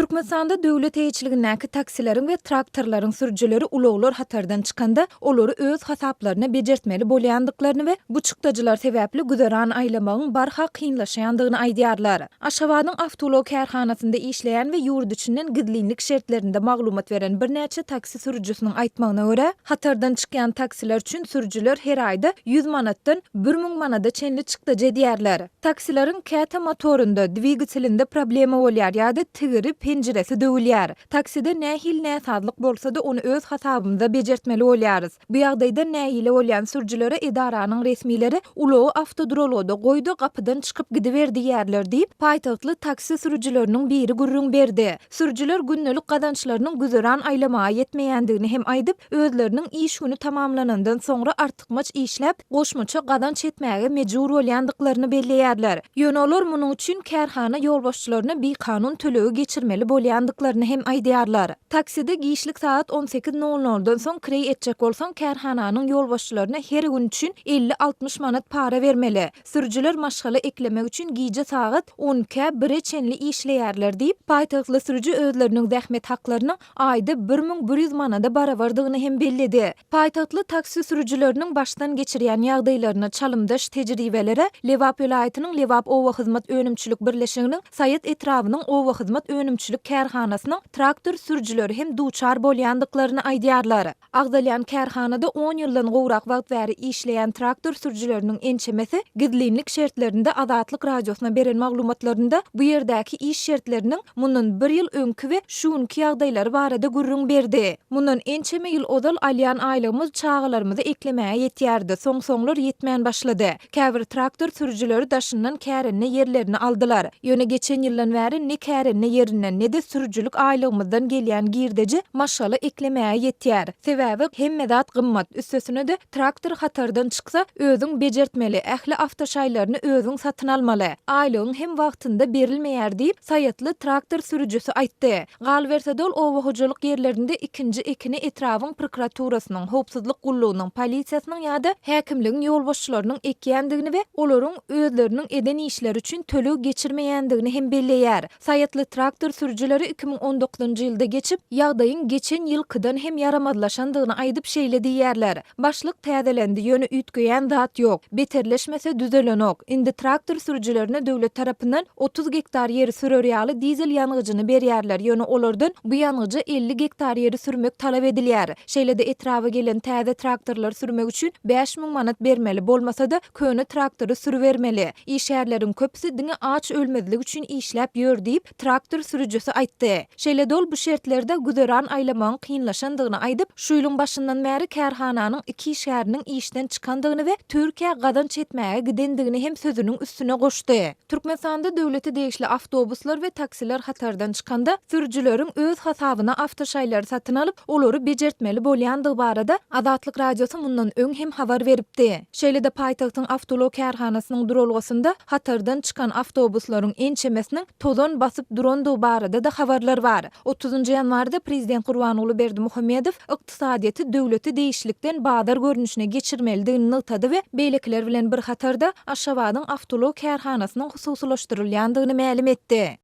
Türkmenistanda döwlet eýçiligindäki taksilaryň we traktorlaryň sürüjileri ulaglar hatardan çykanda olary öz hasaplaryna bejertmeli bolýandyklaryny we bu çykdadylar sebäpli güzeran aýlamagyň barha kynlaşýandygyny aýdýarlar. Aşgabatyň awtolog kärhanasynda işleýän we ýurt içinden gidlinlik şertlerinde maglumat beren bir näçe taksi sürüjisiniň aýtmagyna görä, hatardan çykýan taksiler üçin sürüjiler her aýda 100 manatdan 1000 manada çenli çykdaja edýärler. Taksilaryň käte motorunda, dwigitelinde problema bolýar ýa-da tigiri penjeresi döwülýär. Takside nähil näsadlyk bolsa da onu öz hasabymyza bejertmeli bolýarys. Bu ýagdaýda nähile bolýan sürjülere edaranyň resmileri ulagy avtodroloda goýdy, gapydan çykyp gidiberdi ýerler diýip paýtagtly taksi sürüjileriniň biri gurrun berdi. Sürüjiler günnelik gadançlarynyň güzeran aýlamaga ýetmeýändigini hem aýdyp, özleriniň iş güni tamamlanandan soňra artykmaç işläp, goşmaça gadanç etmäge mejbur bolýandyklaryny belleýärler. Ýöne olar munyň üçin kärhana ýolbaşçylaryna bir kanun tölegi geçirmeli bolýandyklaryny hem aýdýarlar. Takside gişlik saat 18:00-dan soň kirey etjek bolsaň kärhananyň ýolbaşçylaryna her gün üçin 50-60 manat para vermeli. Sürüjiler maşgala eklemek üçin giýje saat 12-1 çenli işleýärler diýip paýtagtly sürüji özleriniň zähmet haklaryny aýda 1100 manada barabardygyny hem belledi. Paýtagtly taksi sürüjileriniň başdan geçirýän ýagdaýlaryna çalymdaş tejribelere Lewap ýylaýatynyň Lewap Owa hyzmat önümçilik birleşiginiň Saýat etrawynyň Owa hyzmat önümçilik kärhanasynyň traktor sürüjileri hem duçar bolýandyklaryny aýdýarlar. Agdalýan kärhanada 10 ýyldan gowrak wagt bäri işleýän traktor sürüjileriniň ençemesi gidlinlik şertlerinde Azatlyk radiosyna beren maglumatlarynda bu ýerdäki iş şertleriniň mundan 1 ýyl öňkü we şuňky ýagdaýlary barada gurrun berdi. Mundan ençeme ýyl odal alýan aýlygymyz çağalarymyzy eklemäge ýetýärdi. Soň-soňlar ýetmän başlady. Käbir traktor sürüjileri daşyndan kärenine ýerlerini aldylar. Ýöne geçen ýyldan bäri ne kärenine ýerinden ne de sürüjilik aýlygymyzdan gelýän girdeji maşala eklemäge ýetýär. Sebäbi hemme zat gymmat. Üstesine de traktor hatardan çyksa özüň bejertmeli, ähli awtoşaýlaryny özüň satyn almaly. Aýlygyň hem wagtynda berilmeýär diýip Saýatly traktor sürüjisi aýtdy. Galbersedol owa hojalyk ýerlerinde ikinji ekini etrawyň prokuraturasynyň, howpsuzlyk gullugynyň, polisiýasynyň ýa-da häkimligiň ýolbaşçylarynyň ekýändigini we olaryň özleriniň eden işleri üçin töleg geçirmeýändigini hem belleýär. Saýatly traktor sürüjileri 2019-njy ýylda geçip, ýagdaýyň geçen ýylkydan hem yaramadlaşandygyny aýdyp şeýle diýerler. Başlyk täzelendi, ýöne ütgeýän zat ýok. Beterleşmese düzelenok. Indi traktor sürüjilerine döwlet tarapyndan 30 hektar ýeri sürerýaly dizel ýanygyjyny berýärler. Ýöne olardan bu ýanygyjy 50 hektar ýeri sürmek talap edilýär. Şeýle de etrawa gelen täze traktorlar sürmek üçin 5000 manat bermeli, bolmasa da köne traktory sürüvermeli. İşärleriň köpüsi diňe aç ölmezlik üçin işläp ýör diýip traktor sürüjisi aýtdy. Şeýle de ol bu şertlerde güzeran aýlamagyň kynlaşandygyny aýdyp, şu ýylyň başyndan bäri kärhananyň iki işäriniň işden çykandygyny we Türkiýe gadanç etmäge gidendigini hem sözüniň üstüne goşdy. Türkmenistanda döwleti degişli awtobuslar we taksiler hatardan çykanda sürüjileriň öz hasabyna awtoşaýlary satyn alyp, olary bejertmeli bolýandygy barada Azatlyk radiosy mundan öň hem habar beripdi. Şeýle de paýtagtyň awtolog kärhanasynyň durulgasynda hatardan çykan awtobuslaryň ençemesiniň tozon basyp durandygy barada da habarlar bar. 30-njy ýanwarda prezident Gurbanoğlu Berdimuhammedow ykdysadyýaty döwleti değişlikden badar görnüşine geçirmelidigini nytady we beýlekler bilen bir hatarda Aşgabatyň awtolog kärhanasynyň hususlaşdyrylýandygyny ma'lum etdi.